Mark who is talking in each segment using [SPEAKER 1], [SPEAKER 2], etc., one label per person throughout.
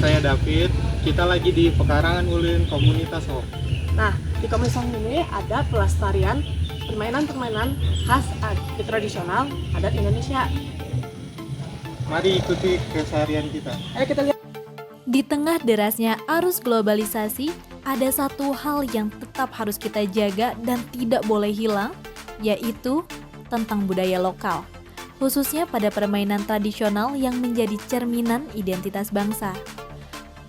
[SPEAKER 1] saya David. Kita lagi di Pekarangan Ulin Komunitas Hong.
[SPEAKER 2] Nah, di Komunitas Hong ini ada pelestarian permainan-permainan khas tradisional adat Indonesia.
[SPEAKER 1] Mari ikuti keseharian kita.
[SPEAKER 2] Ayo kita lihat.
[SPEAKER 3] Di tengah derasnya arus globalisasi, ada satu hal yang tetap harus kita jaga dan tidak boleh hilang, yaitu tentang budaya lokal, khususnya pada permainan tradisional yang menjadi cerminan identitas bangsa.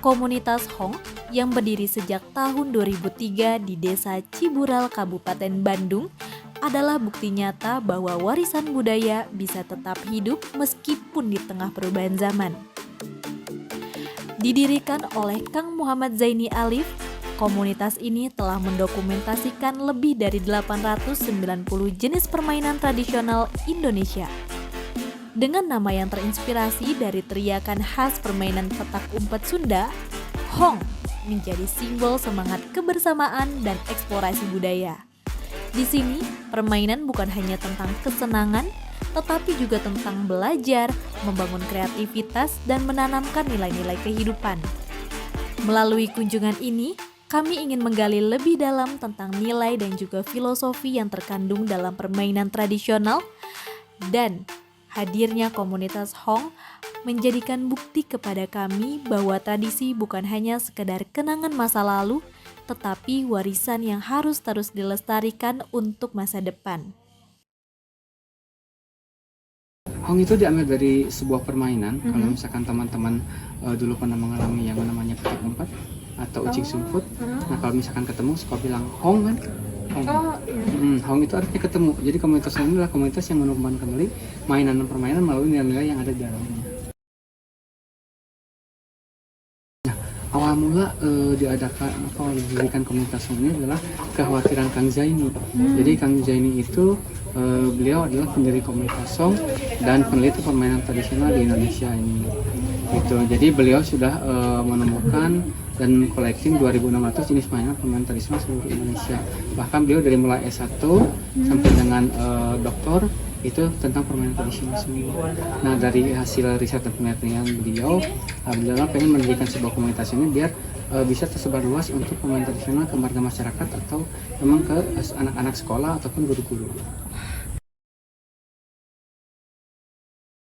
[SPEAKER 3] Komunitas Hong yang berdiri sejak tahun 2003 di Desa Cibural, Kabupaten Bandung, adalah bukti nyata bahwa warisan budaya bisa tetap hidup meskipun di tengah perubahan zaman. Didirikan oleh Kang Muhammad Zaini Alif, komunitas ini telah mendokumentasikan lebih dari 890 jenis permainan tradisional Indonesia. Dengan nama yang terinspirasi dari teriakan khas permainan petak umpet Sunda, Hong menjadi simbol semangat kebersamaan dan eksplorasi budaya. Di sini, permainan bukan hanya tentang kesenangan, tetapi juga tentang belajar, membangun kreativitas, dan menanamkan nilai-nilai kehidupan. Melalui kunjungan ini, kami ingin menggali lebih dalam tentang nilai dan juga filosofi yang terkandung dalam permainan tradisional, dan hadirnya komunitas Hong menjadikan bukti kepada kami bahwa tradisi bukan hanya sekedar kenangan masa lalu, tetapi warisan yang harus terus dilestarikan untuk masa depan.
[SPEAKER 4] Hong itu diambil dari sebuah permainan. Kalau misalkan teman-teman dulu pernah mengalami yang namanya petak umpet atau ucing sumput, nah kalau misalkan ketemu suka bilang Hong kan? Hong. Hong itu artinya ketemu. Jadi komunitas Hong adalah komunitas yang menumbuhkan kembali mainan dan permainan melalui nilai-nilai yang ada di dalamnya. Awal mula didirikan komunitas ini adalah kekhawatiran Kang Zaini. Jadi Kang Zaini itu beliau adalah pendiri komunitas Hong dan peneliti permainan tradisional di Indonesia ini. Gitu. Jadi beliau sudah menemukan dan collecting 2.600 jenis permainan tradisional seluruh Indonesia. Bahkan beliau dari mulai S1 sampai dengan doktor itu tentang permainan tradisional semua. Nah, dari hasil riset dan penelitian beliau pengen mendirikan sebuah komunitas ini biar bisa tersebar luas untuk permainan tradisional ke warga masyarakat atau memang ke anak-anak sekolah ataupun guru-guru.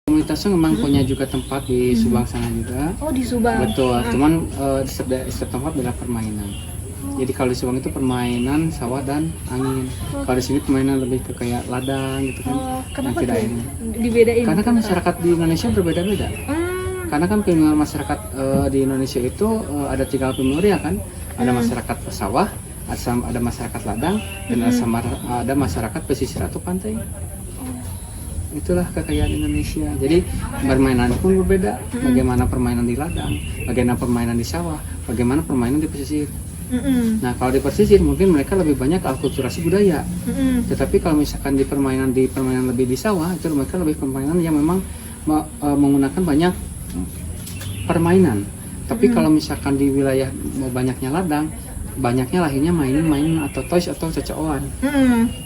[SPEAKER 4] Komunitasnya memang punya juga tempat di Subang sana juga.
[SPEAKER 2] Oh, di Subang.
[SPEAKER 4] Betul, cuman di setiap tempat beda permainan. Jadi kalau di Subang itu permainan sawah dan angin. Kalau di sini permainan lebih ke kayak ladang gitu kan.
[SPEAKER 2] Kenapa
[SPEAKER 4] tidak
[SPEAKER 2] tuh
[SPEAKER 4] ini.
[SPEAKER 2] dibedain?
[SPEAKER 4] Karena kan masyarakat di Indonesia berbeda-beda. Karena kan pengenalan masyarakat di Indonesia itu ada 3 primordial kan. Ada masyarakat sawah, ada masyarakat ladang, dan ada masyarakat pesisir atau pantai. Itulah kekayaan Indonesia. Jadi permainan pun berbeda. Bagaimana permainan di ladang, bagaimana permainan di sawah, bagaimana permainan di pesisir. Nah, kalau di pesisir mungkin mereka lebih banyak akulturasi budaya. Tetapi kalau misalkan di permainan lebih di sawah, itu mereka lebih permainan yang memang menggunakan banyak permainan. Tapi kalau misalkan di wilayah banyaknya ladang, banyaknya lahirnya main atau toys atau cocokan.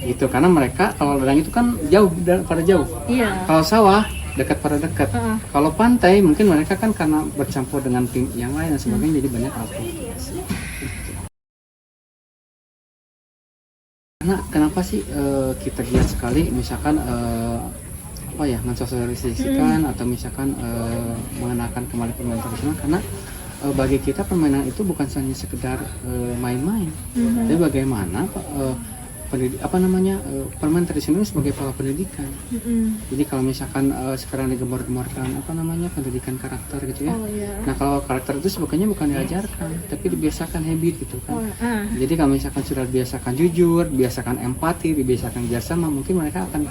[SPEAKER 4] Gitu, karena mereka kalau ladang itu kan jauh pada jauh.
[SPEAKER 2] Iya.
[SPEAKER 4] Kalau sawah dekat pada dekat. Kalau pantai mungkin mereka kan karena bercampur dengan tim yang lain dan sebagainya jadi banyak akulturasi. Karena kenapa sih kita giat sekali misalkan mensosialisasikan atau misalkan mengenalkan kembali permainan tradisional, karena bagi kita permainan itu bukan hanya sekedar main-main, tapi bagaimana permainan tradisional sebagai pola pendidikan. Jadi kalau misalkan sekarang digembar-gemborkan pendidikan karakter gitu ya. Nah, kalau karakter itu sebetulnya bukan diajarkan, tapi dibiasakan habit gitu kan. Jadi kalau misalkan sudah dibiasakan jujur, biasakan empati, dibiasakan kerjasama, mungkin mereka akan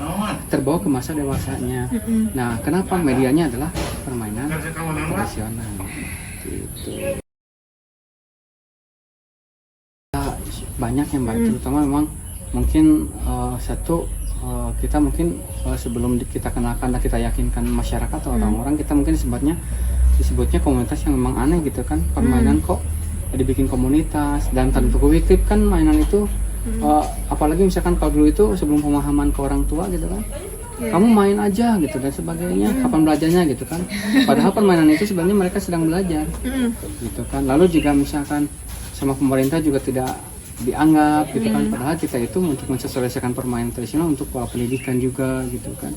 [SPEAKER 4] terbawa ke masa dewasanya. Nah, kenapa medianya adalah permainan tradisional gitu. Banyak yang baik, terutama memang mungkin kita mungkin sebelum kita kenalkan dan kita yakinkan masyarakat atau orang-orang, kita mungkin disebutnya komunitas yang memang aneh gitu kan. Permainan kok dibikin komunitas dan tentu fiktif kan mainan itu apalagi misalkan kalau dulu itu sebelum pemahaman ke orang tua gitu kan, kamu main aja gitu dan sebagainya, kapan belajarnya gitu kan. Padahal permainan itu sebenarnya mereka sedang belajar gitu kan. Lalu juga misalkan sama pemerintah juga tidak dianggap gitu kan, padahal kita itu untuk mensosialisasikan permainan tradisional untuk pola pendidikan juga gitu kan.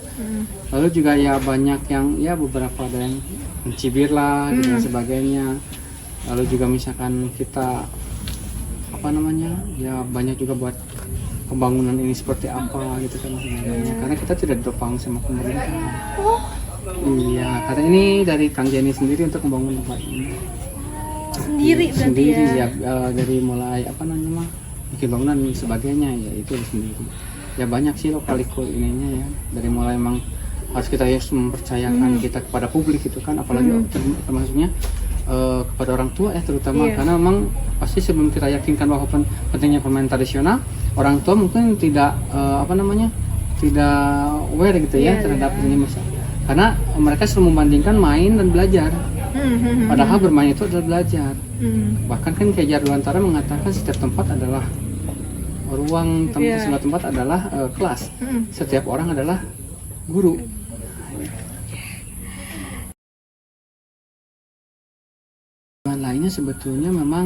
[SPEAKER 4] Lalu juga ya banyak yang ya beberapa ada yang mencibir lah gitu dan sebagainya. Lalu juga misalkan kita apa namanya ya banyak juga buat pembangunan ini seperti apa gitu kan sebenarnya, karena kita tidak ditopang sama pemerintah. Iya, karena ini dari Kang Jenny sendiri untuk membangun tempat ini
[SPEAKER 3] Sendiri berarti
[SPEAKER 4] sendiri
[SPEAKER 3] ya.
[SPEAKER 4] dari mulai apa namanya bikin bangunan dan sebagainya ya itu sendiri. Ya banyak sih lokaliko ininya ya, dari mulai emang harus kita harus mempercayakan kita kepada publik gitu kan, apalagi termasuknya kepada orang tua ya terutama, karena memang pasti sebelum kita yakinkan bahwa pentingnya permainan tradisional, orang tua mungkin tidak apa namanya tidak aware gitu ya terhadap ini karena mereka selalu membandingkan main dan belajar. Padahal bermain itu adalah belajar. Bahkan kan kayak Jarduantara mengatakan setiap tempat adalah ruang, setiap tempat adalah kelas. Setiap orang adalah guru. Yang lainnya sebetulnya memang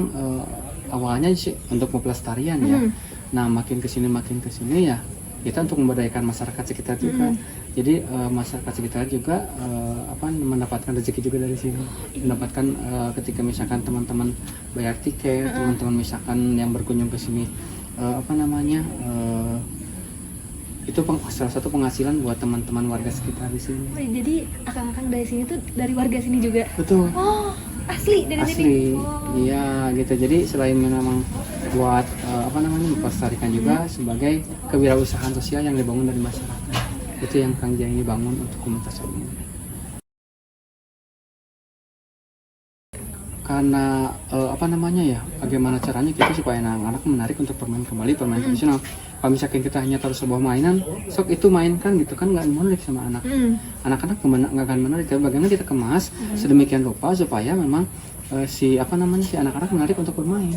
[SPEAKER 4] awalnya sih untuk pelestarian ya. Nah makin kesini ya kita untuk memberdayakan masyarakat sekitar juga. Jadi masyarakat sekitar juga mendapatkan rezeki juga dari sini. Mendapatkan ketika misalkan teman-teman bayar tiket, teman-teman misalkan yang berkunjung ke sini itu salah satu penghasilan buat teman-teman warga sekitar di sini.
[SPEAKER 3] Oh, jadi akang-akang dari sini tuh dari warga sini juga.
[SPEAKER 4] Betul.
[SPEAKER 3] Oh, asli dari sini.
[SPEAKER 4] Iya gitu. Jadi selain memang buat melestarikan juga sebagai kewirausahaan sosial yang dibangun dari masyarakat. Itu yang Kang Jenny bangun untuk komunitas ini. Karena bagaimana caranya kita supaya anak-anak menarik untuk bermain kembali permainan tradisional. Kalau misalkan kita hanya taruh sebuah mainan, sok itu mainkan gitu kan nggak menarik sama anak. Anak-anak nggak akan menarik. Tapi bagaimana kita kemas sedemikian rupa supaya memang si anak-anak menarik untuk bermain.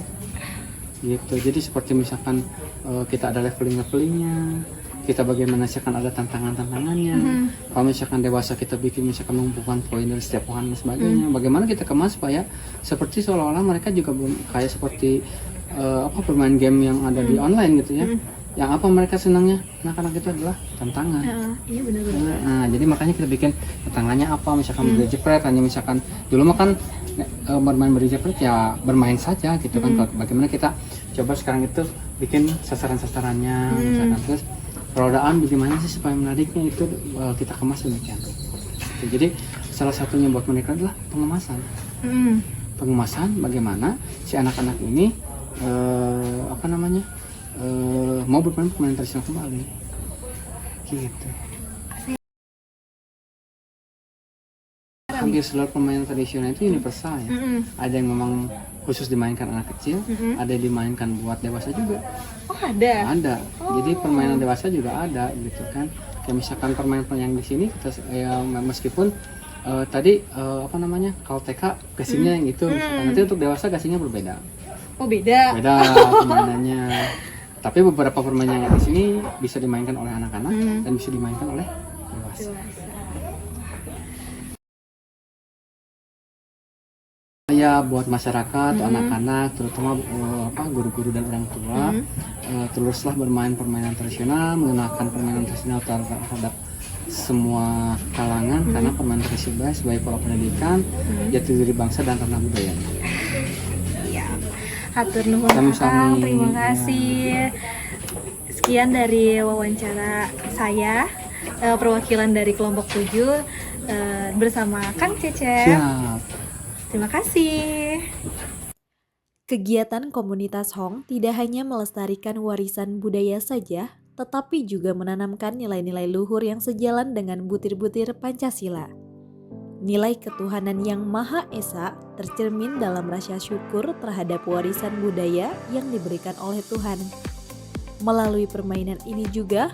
[SPEAKER 4] Gitu. Jadi seperti misalkan kita ada levelingnya, kita bagaimana misalkan ada tantangannya. Kalau misalkan dewasa kita bikin misalkan mengumpulkan poin dari setiap poin dan sebagainya. Bagaimana kita kemas supaya seperti seolah-olah mereka juga kayak seperti bermain game yang ada di online gitu ya. Yang apa mereka senangnya anak-anak itu adalah tantangan.
[SPEAKER 3] Iya benar-benar.
[SPEAKER 4] Nah jadi makanya kita bikin tantangannya apa, misalkan beri jepret, hanya misalkan dulu mah kan bermain beri jepret ya bermain saja gitu kan. Bagaimana kita coba sekarang itu bikin sasaran-sasarannya misalkan, terus perodaan bagaimana sih supaya menariknya itu kita kemas demikian. Jadi salah satunya buat mereka adalah pengemasan. Pengemasan bagaimana si anak-anak ini mau bermain permainan tradisional kembali. Gitu. Hampir seluruh permainan tradisional itu universal ya. Ada yang memang khusus dimainkan anak kecil, ada yang dimainkan buat dewasa juga.
[SPEAKER 3] Oh ada?
[SPEAKER 4] Ada. Jadi permainan dewasa juga ada gitu kan. Kayak misalkan permainan yang di sini kita meskipun tadi kalau TK gasingnya yang itu, nanti untuk dewasa gasingnya berbeda.
[SPEAKER 3] Oh beda?
[SPEAKER 4] Beda permainannya. Tapi beberapa permainan yang di sini bisa dimainkan oleh anak-anak dan bisa dimainkan oleh dewasa. Ya buat masyarakat, anak-anak, terutama guru-guru dan orang tua, teruslah bermain permainan tradisional, menggunakan permainan tradisional terhadap semua kalangan, karena permainan tradisional sebagai pola pendidikan, jati diri bangsa dan tanah budaya.
[SPEAKER 3] Iya. Hatur nuhun Akang, terima kasih. Sekian dari wawancara saya, perwakilan dari kelompok 7 bersama Kang Cecep.
[SPEAKER 4] Siap.
[SPEAKER 3] Terima kasih.
[SPEAKER 5] Kegiatan komunitas Hong tidak hanya melestarikan warisan budaya saja, tetapi juga menanamkan nilai-nilai luhur yang sejalan dengan butir-butir Pancasila. Nilai ketuhanan yang Maha Esa tercermin dalam rasa syukur terhadap warisan budaya yang diberikan oleh Tuhan. Melalui permainan ini juga,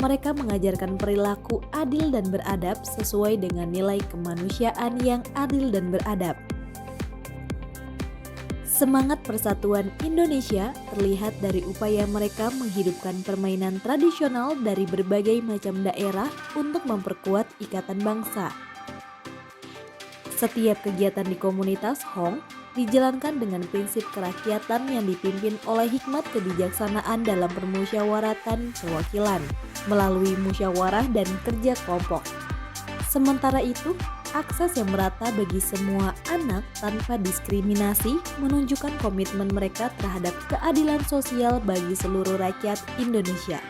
[SPEAKER 5] mereka mengajarkan perilaku adil dan beradab sesuai dengan nilai kemanusiaan yang adil dan beradab. Semangat persatuan Indonesia terlihat dari upaya mereka menghidupkan permainan tradisional dari berbagai macam daerah untuk memperkuat ikatan bangsa. Setiap kegiatan di komunitas Hong dijalankan dengan prinsip kerakyatan yang dipimpin oleh hikmat kebijaksanaan dalam permusyawaratan perwakilan melalui musyawarah dan kerja kelompok. Sementara itu, akses yang merata bagi semua anak tanpa diskriminasi menunjukkan komitmen mereka terhadap keadilan sosial bagi seluruh rakyat Indonesia.